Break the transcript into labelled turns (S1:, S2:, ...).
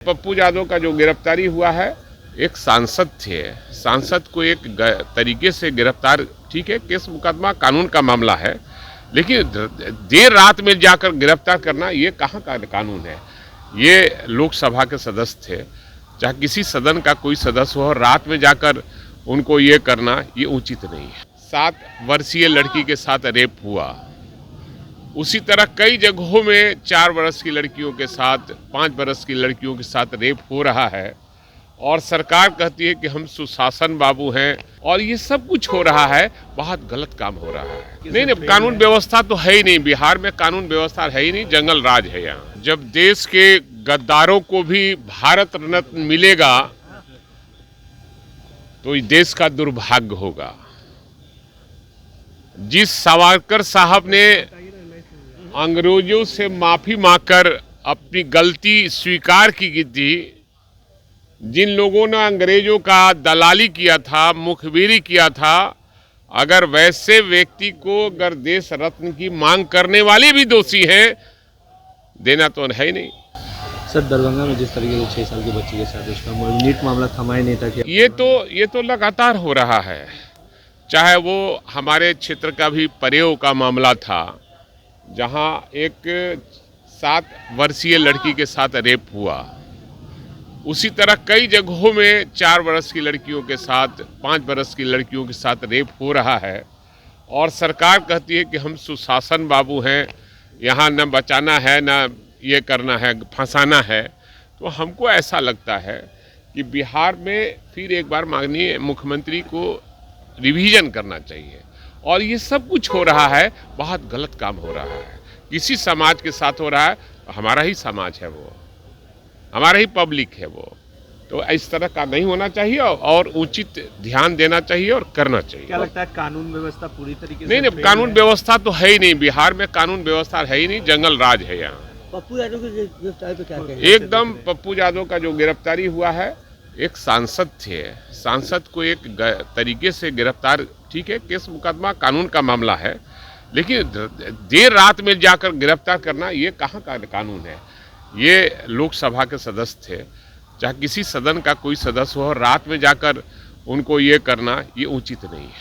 S1: पप्पू यादव का जो गिरफ्तारी हुआ है, एक सांसद थे। सांसद को एक तरीके से गिरफ्तार, ठीक है, केस मुकदमा कानून का मामला है, लेकिन देर रात में जाकर गिरफ्तार करना ये कहाँ का कानून है। ये लोकसभा के सदस्य थे, चाहे किसी सदन का कोई सदस्य हो, रात में जाकर उनको ये करना ये उचित नहीं है। 7 वर्षीय लड़की के साथ रेप हुआ, उसी तरह कई जगहों में 4 वर्ष की लड़कियों के साथ, 5 वर्ष की लड़कियों के साथ रेप हो रहा है और सरकार कहती है कि हम सुशासन बाबू हैं और ये सब कुछ हो रहा है। बहुत गलत काम हो रहा है। नहीं, कानून व्यवस्था तो है ही नहीं, बिहार में कानून व्यवस्था है ही नहीं, जंगल राज है यहाँ। जब देश के गद्दारों को भी भारत रत्न मिलेगा तो इस देश का दुर्भाग्य होगा। जिस सावरकर साहब ने अंग्रेजों से माफी मांगकर अपनी गलती स्वीकार की थी, जिन लोगों ने अंग्रेजों का दलाली किया था, मुखबिरी किया था, अगर वैसे व्यक्ति को अगर देश रत्न की मांग करने वाले भी दोषी हैं, देना तो है ही नहीं।
S2: सर, दरभंगा में जिस तरीके से 6 साल की बच्ची के साथ उसका नीट मामला थमा ही नहीं था कि
S1: ये तो लगातार हो रहा है। चाहे वो हमारे क्षेत्र का भी परेव का मामला था, जहां एक 7 वर्षीय लड़की के साथ रेप हुआ, उसी तरह कई जगहों में 4 वर्ष की लड़कियों के साथ, 5 वर्ष की लड़कियों के साथ रेप हो रहा है और सरकार कहती है कि हम सुशासन बाबू हैं, यहाँ न बचाना है न ये करना है, फंसाना है। तो हमको ऐसा लगता है कि बिहार में फिर एक बार माननीय मुख्यमंत्री को रिवीजन करना चाहिए और ये सब कुछ हो रहा है, बहुत गलत काम हो रहा है। किसी समाज के साथ हो रहा है, हमारा ही समाज है वो, हमारा ही पब्लिक है वो, तो इस तरह का नहीं होना चाहिए और उचित ध्यान देना चाहिए और करना चाहिए।
S2: क्या लगता है कानून व्यवस्था पूरी तरीके
S1: से नहीं, कानून व्यवस्था तो है ही नहीं, बिहार में कानून व्यवस्था है ही नहीं, जंगल राज है यहाँ।
S2: पप्पू यादव की गिरफ्तारी पे क्या कहें?
S1: एकदम पप्पू यादव का जो गिरफ्तारी हुआ है, एक सांसद थे। सांसद को एक तरीके से गिरफ्तार, ठीक है, केस मुकदमा कानून का मामला है, लेकिन देर रात में जाकर गिरफ्तार करना ये कहाँ का कानून है। ये लोकसभा के सदस्य थे, चाहे किसी सदन का कोई सदस्य हो, रात में जाकर उनको ये करना ये उचित नहीं है।